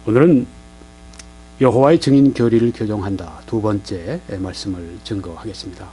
오늘은 여호와의 증인 교리를 교정한다. 두 번째 말씀을 증거하겠습니다.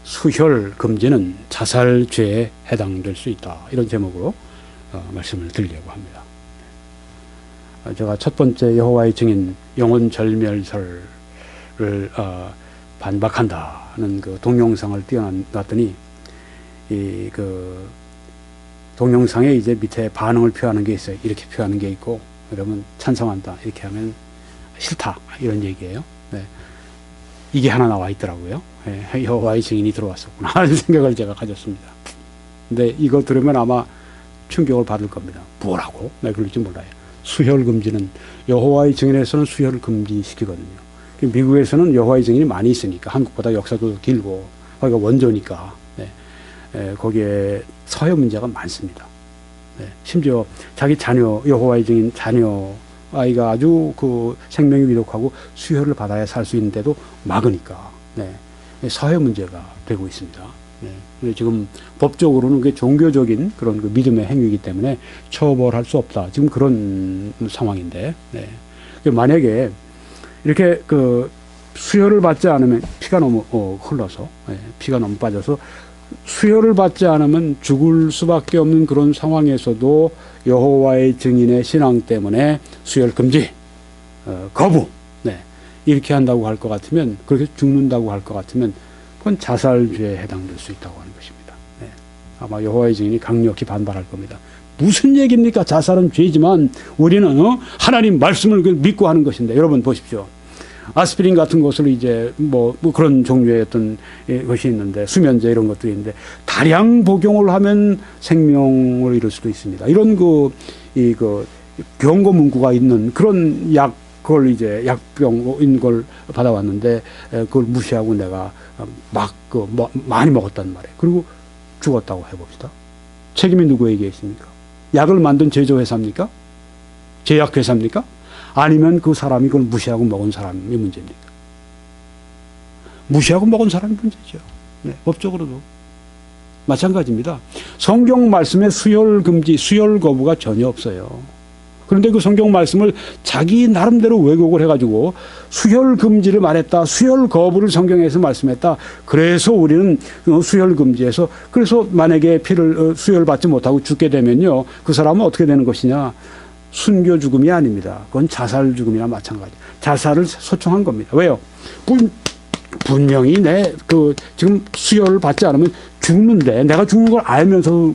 수혈 금지는 자살죄에 해당될 수 있다. 이런 제목으로 말씀을 드리려고 합니다. 제가 첫 번째 여호와의 증인 영혼 절멸설을 반박한다는 그 동영상을 띄워놨더니 그 동영상에 이제 밑에 반응을 표하는 게 있어요. 이렇게 표하는 게 있고, 그러면 찬성한다 이렇게 하면 싫다 이런 얘기예요. 네. 이게 하나 나와 있더라고요. 네. 여호와의 증인이 들어왔었구나 하는 생각을 제가 가졌습니다. 근데 이거 들으면 아마 충격을 받을 겁니다. 뭐라고? 네, 그럴지 몰라요. 수혈 금지는 여호와의 증인에서는 수혈을 금지시키거든요. 미국에서는 여호와의 증인이 많이 있으니까, 한국보다 역사도 길고 거기가 원조니까 거기에 서해 문제가 많습니다. 네. 심지어 자기 자녀, 여호와의 증인 자녀 아이가 아주 그 생명이 위독하고 수혈을 받아야 살 수 있는데도 막으니까 서해 문제가 되고 있습니다. 근데 지금 법적으로는 그게 종교적인 그런 그 믿음의 행위이기 때문에 처벌할 수 없다. 지금 그런 상황인데, 만약에 이렇게 그 수혈을 받지 않으면 피가 너무 흘러서 피가 너무 빠져서 수혈을 받지 않으면 죽을 수밖에 없는 그런 상황에서도 여호와의 증인의 신앙 때문에 수혈 금지, 거부, 이렇게 한다고 할 것 같으면, 그렇게 죽는다고 할 것 같으면 그건 자살죄에 해당될 수 있다고 하는 것입니다. 아마 여호와의 증인이 강력히 반발할 겁니다. 무슨 얘기입니까? 자살은 죄지만 우리는 하나님 말씀을 믿고 하는 것인데. 여러분 보십시오. 아스피린 같은 것을 이제 뭐 그런 종류의 어떤 것이 있는데, 수면제 이런 것들이 있는데, 다량 복용을 하면 생명을 잃을 수도 있습니다. 이런 경고 문구가 있는 그런 그걸 이제 약병인 걸 받아왔는데, 그걸 무시하고 내가 많이 먹었단 말이에요. 그리고 죽었다고 해봅시다. 책임이 누구에게 있습니까? 약을 만든 제조회사입니까? 제약회사입니까? 아니면 그 사람이 그걸 무시하고 먹은 사람이 문제입니까? 무시하고 먹은 사람이 문제죠. 법적으로도 마찬가지입니다. 성경 말씀에 수혈 금지, 수혈 거부가 전혀 없어요. 그런데 그 성경 말씀을 자기 나름대로 왜곡을 해가지고 수혈 금지를 말했다, 수혈 거부를 성경에서 말씀했다. 그래서 우리는 수혈 금지에서, 그래서 만약에 수혈 받지 못하고 죽게 되면요, 그 사람은 어떻게 되는 것이냐? 순교 죽음이 아닙니다. 그건 자살 죽음이나 마찬가지. 자살을 소청한 겁니다. 왜요? 분명히 지금 수혈을 받지 않으면 죽는데, 내가 죽는 걸 알면서,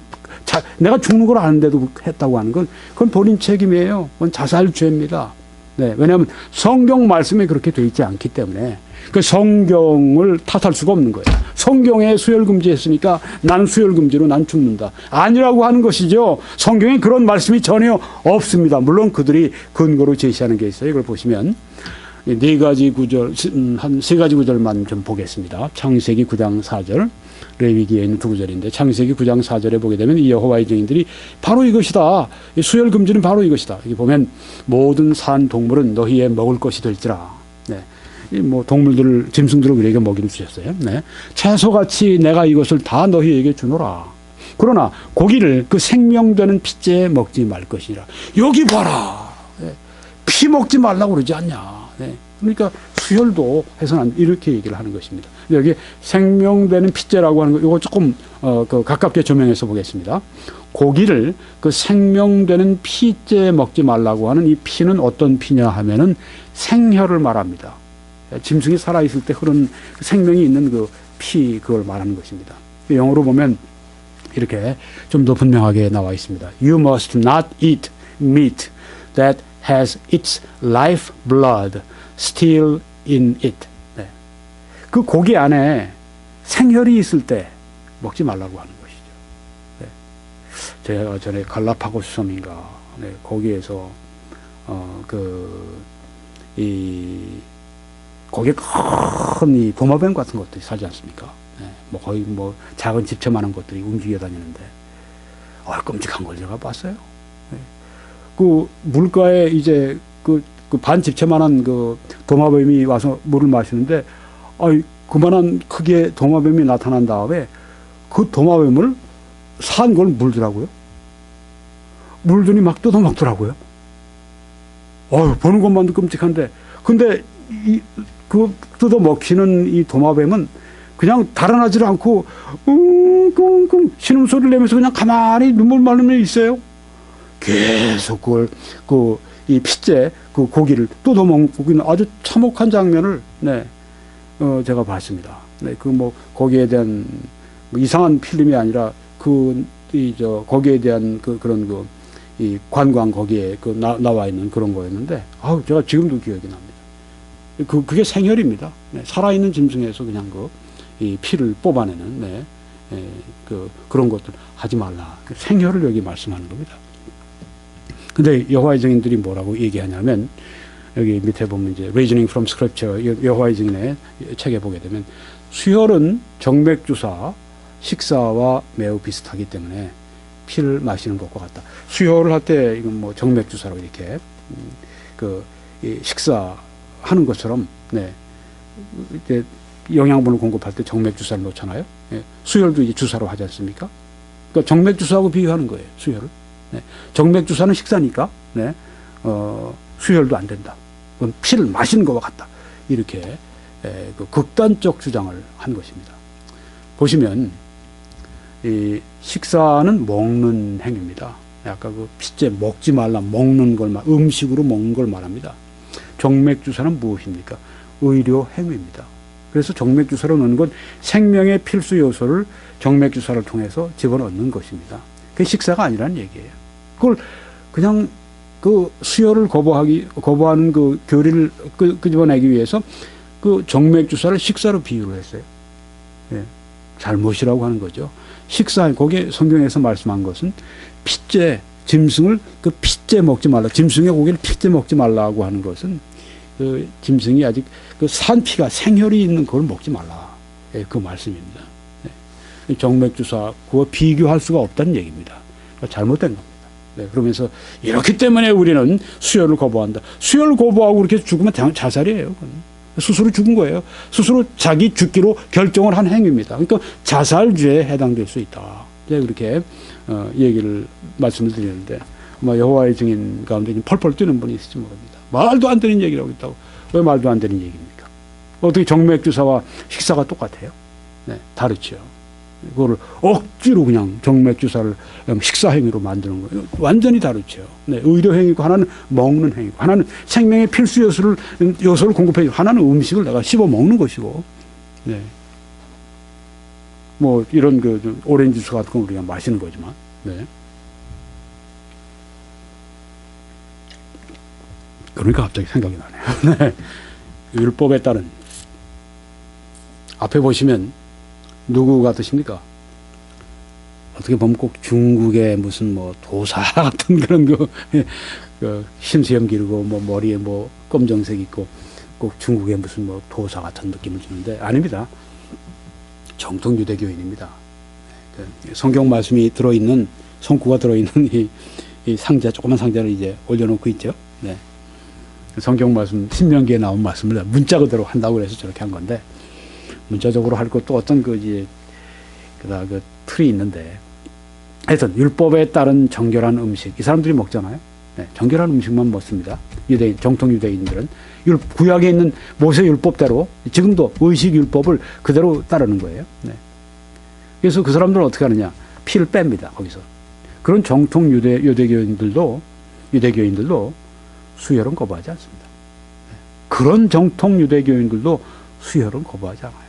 내가 죽는 걸 아는데도 했다고 하는 건, 그건 본인 책임이에요. 그건 자살죄입니다. 왜냐하면 성경 말씀에 그렇게 돼 있지 않기 때문에 그 성경을 탓할 수가 없는 거예요. 성경에 수혈 금지했으니까 난 수혈 금지로 난 죽는다. 아니라고 하는 것이죠. 성경에 그런 말씀이 전혀 없습니다. 물론 그들이 근거로 제시하는 게 있어요. 이걸 보시면 네 가지 구절, 한 세 가지 구절만 좀 보겠습니다. 창세기 9장 4절, 레위기에 있는 두 구절인데, 창세기 9장 4절에 보게 되면 이 여호와의 증인들이 바로 이것이다. 수혈 금지는 바로 이것이다. 여기 보면 모든 산 동물은 너희의 먹을 것이 될지라. 동물들을, 짐승들을 우리에게 먹이를 주셨어요. 채소같이 내가 이것을 다 너희에게 주노라. 그러나 고기를 그 생명되는 피째 먹지 말 것이라. 여기 봐라. 피 먹지 말라고 그러지 않냐. 그러니까 수혈도 해서는 안, 이렇게 얘기를 하는 것입니다. 여기 생명되는 피째라고 하는 거, 이거 조금 가깝게 조명해서 보겠습니다. 고기를 그 생명되는 피째 먹지 말라고 하는 이 피는 어떤 피냐 하면은 생혈을 말합니다. 짐승이 살아있을 때 흐르는 생명이 있는 그 피, 그걸 말하는 것입니다. 영어로 보면 이렇게 좀 더 분명하게 나와 있습니다. You must not eat meat that has its life blood still in it. 그 고기 안에 생혈이 있을 때 먹지 말라고 하는 것이죠. 제가 전에 갈라파고스 섬인가, 거기에서 거기에 큰 이 도마뱀 같은 것들이 살지 않습니까? 거의 작은 집채만한 것들이 움직여 다니는데, 끔찍한 걸 제가 봤어요. 그 물가에 이제 그 반 집채만한 그 도마뱀이 와서 물을 마시는데, 그만한 크기의 도마뱀이 나타난 다음에 그 도마뱀을 산 걸 물더라고요. 물더니 막 뜯어먹더라고요. 보는 것만도 끔찍한데, 근데 그 뜯어 먹히는 이 도마뱀은 그냥 달아나질 않고 끙끙 신음소리를 내면서 그냥 가만히 눈물 말리며 있어요. 계속 그걸 이 핏째 그 고기를 뜯어 먹고 있는 아주 참혹한 장면을 제가 봤습니다. 그 뭐 거기에 대한 뭐 이상한 필름이 아니라 거기에 대한 그런 이 관광 거기에 나와 있는 그런 거였는데, 제가 지금도 기억이 납니다. 그게 생혈입니다. 살아있는 짐승에서 그냥 이 피를 뽑아내는, 그런 것들 하지 말라. 생혈을 여기 말씀하는 겁니다. 근데 여호와의 증인들이 뭐라고 얘기하냐면, 여기 밑에 보면 이제 Reasoning from Scripture, 여호와의 증인의 책에 보게 되면, 수혈은 정맥주사, 식사와 매우 비슷하기 때문에 피를 마시는 것과 같다. 수혈을 할 때 이건 뭐 정맥주사로 이렇게 이 식사하는 것처럼, 이제 영양분을 공급할 때 정맥주사를 놓잖아요. 수혈도 이제 주사로 하지 않습니까? 그러니까 정맥주사하고 비교하는 거예요, 수혈을. 정맥주사는 식사니까, 수혈도 안 된다. 그건 피를 마시는 것과 같다. 이렇게 극단적 주장을 한 것입니다. 보시면 이 식사는 먹는 행위입니다. 아까 핏째 먹지 말라, 먹는 걸 음식으로 먹는 걸 말합니다. 정맥주사는 무엇입니까? 의료 행위입니다. 그래서 정맥주사로 넣는 건 생명의 필수 요소를 정맥주사를 통해서 집어넣는 것입니다. 그게 식사가 아니라는 얘기예요. 그걸 그냥 수혈을 거부하는 교리를 끄집어내기 위해서 정맥주사를 식사로 비유를 했어요. 잘못이라고 하는 거죠. 거기에 성경에서 말씀한 것은 핏째, 짐승을 핏째 먹지 말라. 짐승의 고기를 핏째 먹지 말라고 하는 것은 짐승이 아직 산피가 생혈이 있는 그걸 먹지 말라. 그 말씀입니다. 정맥주사, 그거 비교할 수가 없다는 얘기입니다. 잘못된 겁니다. 그러면서 이렇기 때문에 우리는 수혈을 거부한다. 수혈을 거부하고 그렇게 죽으면 자살이에요. 스스로 죽은 거예요. 스스로 자기 죽기로 결정을 한 행위입니다. 그러니까 자살죄에 해당될 수 있다. 그렇게 말씀을 드리는데, 여호와의 증인 가운데 펄펄 뛰는 분이 있을지 모릅니다. 말도 안 되는 얘기라고 했다고. 왜 말도 안 되는 얘기입니까? 어떻게 정맥주사와 식사가 똑같아요? 다르죠. 그거를 억지로 그냥 정맥주사를 식사 행위로 만드는 거예요. 완전히 다르죠. 의료 행위고 하나는 먹는 행위고 하나는 생명의 필수 요소를 공급해주고 하나는 음식을 내가 씹어 먹는 것이고, 뭐 이런 오렌지 주스 같은 거 우리가 마시는 거지만, 그러니까 갑자기 생각이 나네요. 율법에 따른, 앞에 보시면 누구 같으십니까? 어떻게 보면 꼭 중국의 무슨 도사 같은 그런 심수염 기르고 머리에 검정색 있고 꼭 중국의 무슨 도사 같은 느낌을 주는데, 아닙니다. 정통 유대교인입니다. 성경 말씀이 들어있는, 성구가 들어있는 이 상자, 조그만 상자를 이제 올려놓고 있죠. 성경 말씀, 신명기에 나온 말씀을 문자 그대로 한다고 해서 저렇게 한 건데, 문자적으로 할 것도 어떤 틀이 있는데, 하여튼 율법에 따른 정결한 음식, 이 사람들이 먹잖아요. 정결한 음식만 먹습니다. 정통 유대인들은 구약에 있는 모세 율법대로 지금도 의식 율법을 그대로 따르는 거예요. 그래서 그 사람들은 어떻게 하느냐? 피를 뺍니다. 거기서. 그런 정통 유대교인들도 수혈은 거부하지 않습니다. 그런 정통 유대교인들도 수혈은 거부하지 않아요.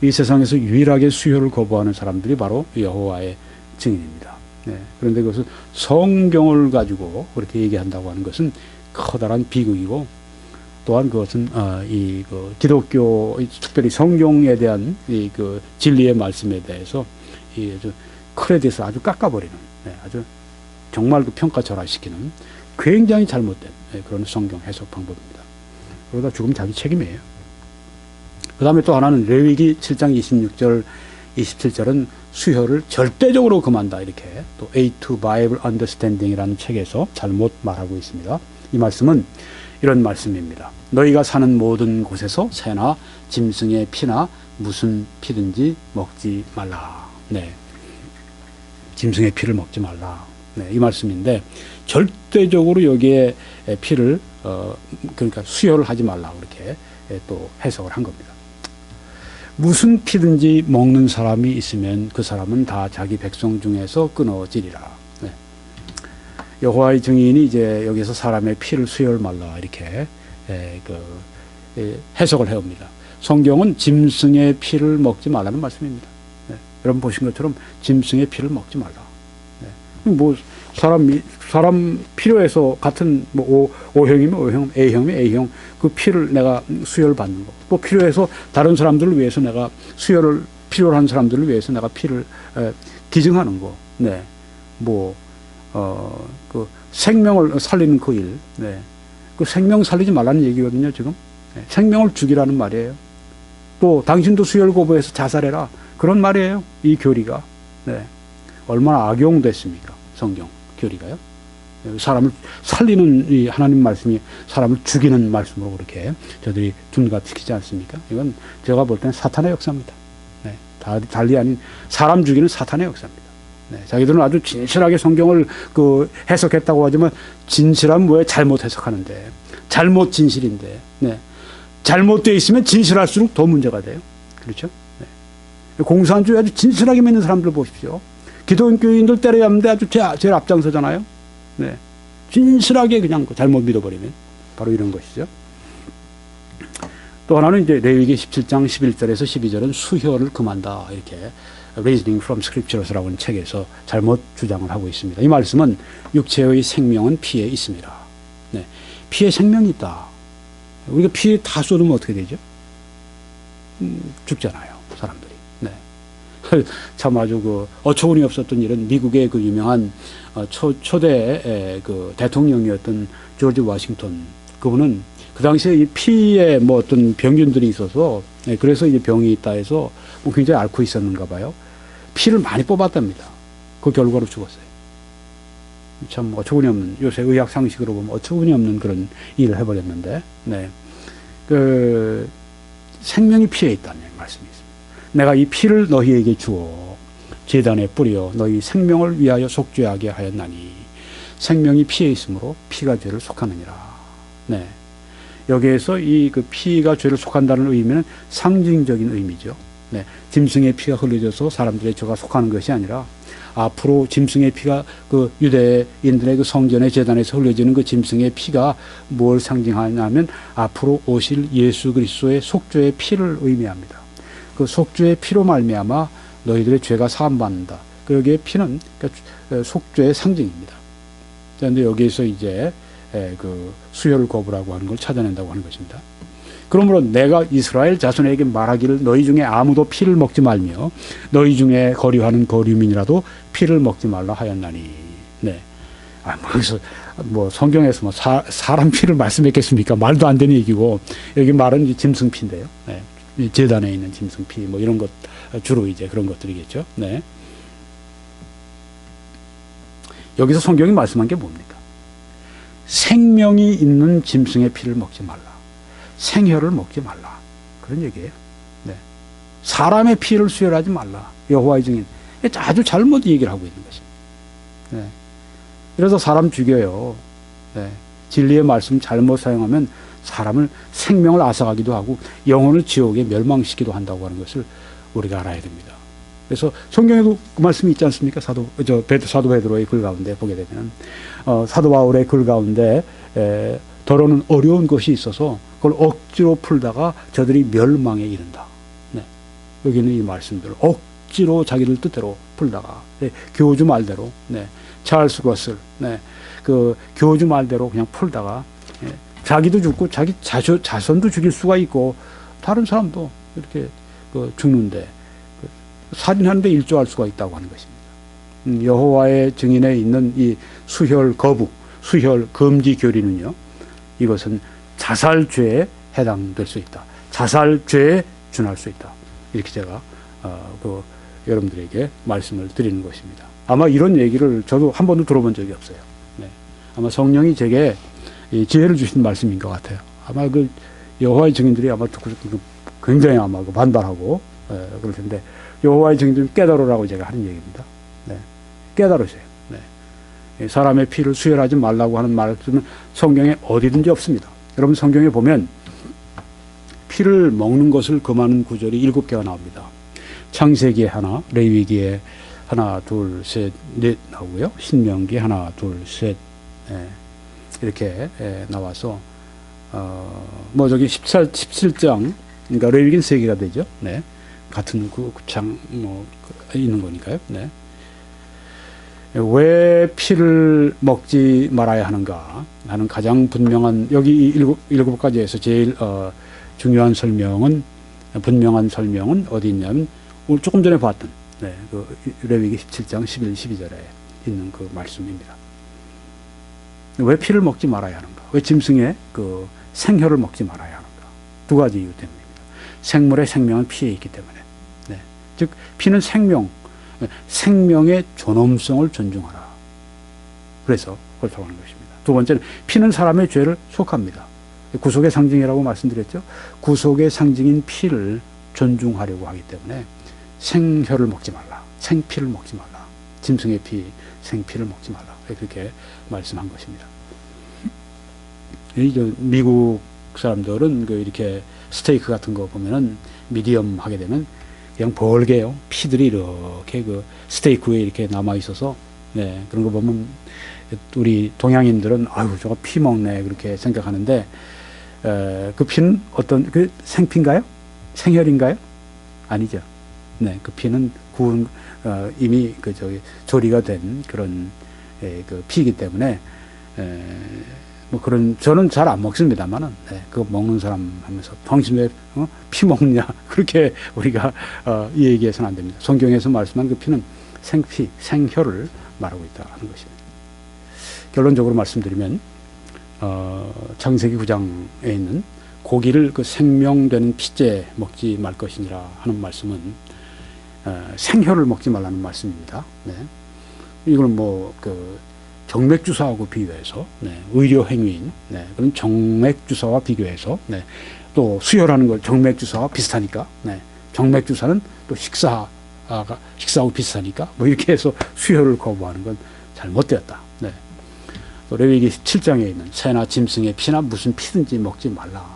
이 세상에서 유일하게 수혈을 거부하는 사람들이 바로 여호와의 증인입니다. 그런데 그것은 성경을 가지고 그렇게 얘기한다고 하는 것은 커다란 비극이고, 또한 그것은 기독교, 특별히 성경에 대한 진리의 말씀에 대해서 아주 크레딧을 아주 깎아버리는, 아주 정말 평가절하시키는 굉장히 잘못된 그런 성경 해석 방법입니다. 그러다 죽으면 자기 책임이에요. 그 다음에 또 하나는 레위기 7장 26절, 27절은 수혈을 절대적으로 금한다. 이렇게 또 A to Bible Understanding이라는 책에서 잘못 말하고 있습니다. 이 말씀은 이런 말씀입니다. 너희가 사는 모든 곳에서 새나 짐승의 피나 무슨 피든지 먹지 말라. 짐승의 피를 먹지 말라. 네, 이 말씀인데 절대적으로 여기에 피를 그러니까 수혈을 하지 말라 그렇게 또 해석을 한 겁니다. 무슨 피든지 먹는 사람이 있으면 그 사람은 다 자기 백성 중에서 끊어지리라. 네. 여호와의 증인이 이제 여기서 사람의 피를 수혈 말라 이렇게 해석을 해옵니다. 성경은 짐승의 피를 먹지 말라는 말씀입니다. 네. 여러분 보신 것처럼 짐승의 피를 먹지 말라. 네. 뭐 사람 필요해서 같은 뭐 O형이면 O형, A형이면 A형 그 피를 내가 수혈 받는 거. 또 필요해서 다른 사람들을 위해서 내가 수혈을 필요로 하는 사람들을 위해서 내가 피를 기증하는 거. 네. 그 생명을 살리는 그 일. 네. 그 생명 살리지 말라는 얘기거든요, 지금. 네. 생명을 죽이라는 말이에요. 또 당신도 수혈 거부해서 자살해라. 그런 말이에요. 이 교리가. 네. 얼마나 악용됐습니까? 성경 교리가요. 사람을 살리는 이 하나님 말씀이 사람을 죽이는 말씀으로 그렇게 저들이 둔갑시키지 않습니까? 이건 제가 볼 때는 사탄의 역사입니다. 네. 달리 아닌 사람 죽이는 사탄의 역사입니다. 네. 자기들은 아주 진실하게 성경을 해석했다고 하지만 진실한 뭐에 잘못 해석하는데 잘못 진실인데 네. 잘못되어 있으면 진실할수록 더 문제가 돼요. 그렇죠? 네. 공산주의 아주 진실하게 믿는 사람들 보십시오. 기독교 교인들 때려야 하는데 아주 제일 앞장서잖아요. 네. 진실하게 그냥 잘못 믿어버리면 바로 이런 것이죠. 또 하나는 이제 레위기 17장 11절에서 12절은 수혈을 금한다. 이렇게 Reasoning from Scriptures라고 하는 책에서 잘못 주장을 하고 있습니다. 이 말씀은 육체의 생명은 피에 있습니다. 네. 피에 생명이 있다. 우리가 피에 다 쏟으면 어떻게 되죠? 죽잖아요. 사람들이. 네. 참 아주 어처구니 없었던 일은 미국의 그 유명한 초대 대통령이었던 조지 워싱턴. 그분은 그 당시에 이 피에 뭐 어떤 병균들이 있어서 그래서 이제 병이 있다 해서 뭐 굉장히 앓고 있었는가 봐요. 피를 많이 뽑았답니다. 그 결과로 죽었어요. 참 어처구니 없는, 요새 의학 상식으로 보면 어처구니 없는 그런 일을 해버렸는데, 네. 생명이 피에 있다는 말씀이 있습니다. 내가 이 피를 너희에게 주어 제단에 뿌려 너희 생명을 위하여 속죄하게 하였나니 생명이 피에 있으므로 피가 죄를 속하느니라. 네. 여기에서 그 피가 죄를 속한다는 의미는 상징적인 의미죠. 네. 짐승의 피가 흘려져서 사람들의 죄가 속하는 것이 아니라 앞으로 짐승의 피가 그 유대인들의 그 성전의 제단에서 흘려지는 그 짐승의 피가 뭘 상징하냐면 앞으로 오실 예수 그리스도의 속죄의 피를 의미합니다. 그 속죄의 피로 말미암아 너희들의 죄가 사함받는다. 여기에 피는 그러니까 속죄의 상징입니다. 그런데 여기에서 이제 그 수혈 거부라고 하는 걸 찾아낸다고 하는 것입니다. 그러므로 내가 이스라엘 자손에게 말하기를 너희 중에 아무도 피를 먹지 말며 너희 중에 거류하는 거류민이라도 피를 먹지 말라 하였나니. 네. 그래서 뭐 성경에서 뭐 사람 피를 말씀했겠습니까? 말도 안 되는 얘기고 여기 말은 짐승 피인데요. 네. 제단에 있는 짐승 피 뭐 이런 것 주로 이제 그런 것들이겠죠. 네. 여기서 성경이 말씀한 게 뭡니까? 생명이 있는 짐승의 피를 먹지 말라. 생혈을 먹지 말라. 그런 얘기예요. 네. 사람의 피를 수혈하지 말라. 여호와의 증인. 아주 잘못 얘기를 하고 있는 것입니다. 네. 그래서 사람 죽여요. 네. 진리의 말씀 잘못 사용하면 사람을 생명을 앗아가기도 하고 영혼을 지옥에 멸망시키기도 한다고 하는 것을 우리가 알아야 됩니다. 그래서 성경에도 그 말씀이 있지 않습니까? 사도 베드로의 글 가운데 보게 되면 사도 바울의 글 가운데 더러는 어려운 것이 있어서 그걸 억지로 풀다가 저들이 멸망에 이른다. 네. 여기는 이 말씀들 억지로 자기들 뜻대로 풀다가 교주 말대로 찰스 러셀 그 교주 말대로 그냥 풀다가 자기도 죽고 자기 자손도 죽일 수가 있고 다른 사람도 이렇게 죽는데 살인하는데 일조할 수가 있다고 하는 것입니다. 여호와의 증인에 있는 이 수혈 거부, 수혈 금지 교리는요. 이것은 자살죄에 해당될 수 있다. 자살죄에 준할 수 있다. 이렇게 제가 여러분들에게 말씀을 드리는 것입니다. 아마 이런 얘기를 저도 한 번도 들어본 적이 없어요. 네. 아마 성령이 제게 이 지혜를 주신 말씀인 것 같아요. 아마 여호와의 증인들이 아마 듣고 굉장히 아마 반발하고 그럴 텐데 여호와의 증인들은 깨달으라고 제가 하는 얘기입니다. 네. 깨달으세요. 네. 사람의 피를 수혈하지 말라고 하는 말씀은 성경에 어디든지 없습니다. 여러분 성경에 보면 피를 먹는 것을 금하는 구절이 7개가 나옵니다. 창세기에 하나, 레위기에 하나, 둘, 셋, 넷 나오고요. 신명기 하나, 둘, 셋 이렇게 나와서 뭐 저기 17장 그러니까 레위기는 3개가 되죠. 네. 같은 그 장 뭐 있는 거니까요. 네. 왜 피를 먹지 말아야 하는가 하는 가장 분명한 여기 일곱 가지에서 제일 중요한 설명은 분명한 설명은 어디 있냐면 오늘 조금 전에 봤던 그 레위기 17장 11, 12절에 있는 그 말씀입니다. 왜 피를 먹지 말아야 하는가? 왜 짐승의 그 생혈을 먹지 말아야 하는가? 2가지 이유 때문입니다. 생물의 생명은 피에 있기 때문에. 네. 즉 피는 생명의 존엄성을 존중하라. 그래서 그렇다고 하는 것입니다. 2번째는 피는 사람의 죄를 속합니다. 구속의 상징이라고 말씀드렸죠. 구속의 상징인 피를 존중하려고 하기 때문에 생혈을 먹지 말라. 생피를 먹지 말라. 짐승의 피, 생피를 먹지 말라. 그렇게 말씀한 것입니다. 미국 사람들은 이렇게 스테이크 같은 거 보면은 미디엄 하게 되면 그냥 벌게요. 피들이 이렇게 그 스테이크 위에 이렇게 남아 있어서 네, 그런 거 보면 우리 동양인들은 아유 저거 피 먹네 그렇게 생각하는데 그 피는 어떤 그 생피인가요? 생혈인가요? 아니죠. 네, 그 피는 구운 이미 그 저기 조리가 된 그런 그 피이기 때문에 뭐 그런 저는 잘 안 먹습니다만은 그거 먹는 사람 하면서 당신 왜 피 먹냐 그렇게 우리가 이 얘기해서는 안 됩니다. 성경에서 말씀한 그 피는 생피 생혈을 말하고 있다는 것입니다. 결론적으로 말씀드리면 창세기 9장에 있는 고기를 그 생명되는 피째 먹지 말 것이니라 하는 말씀은 생혈을 먹지 말라는 말씀입니다. 네. 이걸 뭐 그 정맥주사하고 비교해서 의료행위인 그런 정맥주사와 비교해서 또 수혈하는 걸 정맥주사와 비슷하니까 정맥주사는 또 식사하고 비슷하니까 뭐 이렇게 해서 수혈을 거부하는 건 잘못되었다. 또 레위기 7장에 있는 새나 짐승의 피나 무슨 피든지 먹지 말라.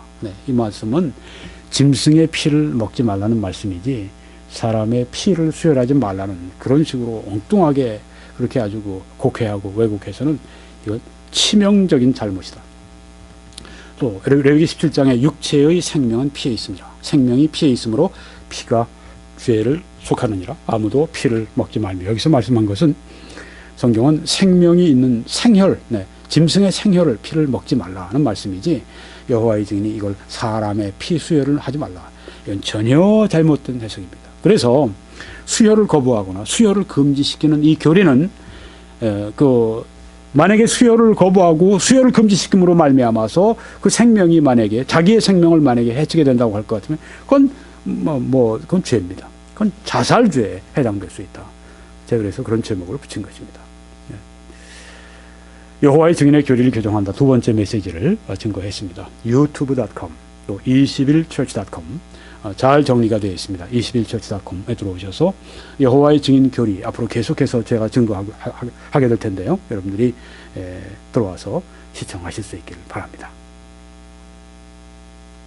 이 말씀은 짐승의 피를 먹지 말라는 말씀이지 사람의 피를 수혈하지 말라는 그런 식으로 엉뚱하게 그렇게 아주 곡해하고 왜곡해서는 이건 치명적인 잘못이다. 또 레위기 17장에 육체의 생명은 피에 있습니다. 생명이 피에 있으므로 피가 죄를 속하느니라. 아무도 피를 먹지 말며 여기서 말씀한 것은 성경은 생명이 있는 생혈, 짐승의 생혈을 피를 먹지 말라는 말씀이지 여호와의 증인이 이걸 사람의 피 수혈을 하지 말라. 이건 전혀 잘못된 해석입니다. 그래서 수혈을 거부하거나 수혈을 금지시키는 이 교리는 만약에 수혈을 거부하고 수혈을 금지시킴으로 말미암아서 그 생명이 만약에 자기의 생명을 만약에 해치게 된다고 할 것 같으면 그건 그건 죄입니다. 그건 자살죄에 해당될 수 있다. 제가 그래서 그런 제목을 붙인 것입니다. 여호와의 증인의 교리를 교정한다. 2번째 메시지를 증거했습니다. 유튜브.com 또 21church.com 잘 정리가 되어 있습니다. 21church.com에 들어오셔서 여호와의 증인 교리 앞으로 계속해서 제가 증거하게 될 텐데요. 여러분들이 들어와서 시청하실 수 있기를 바랍니다.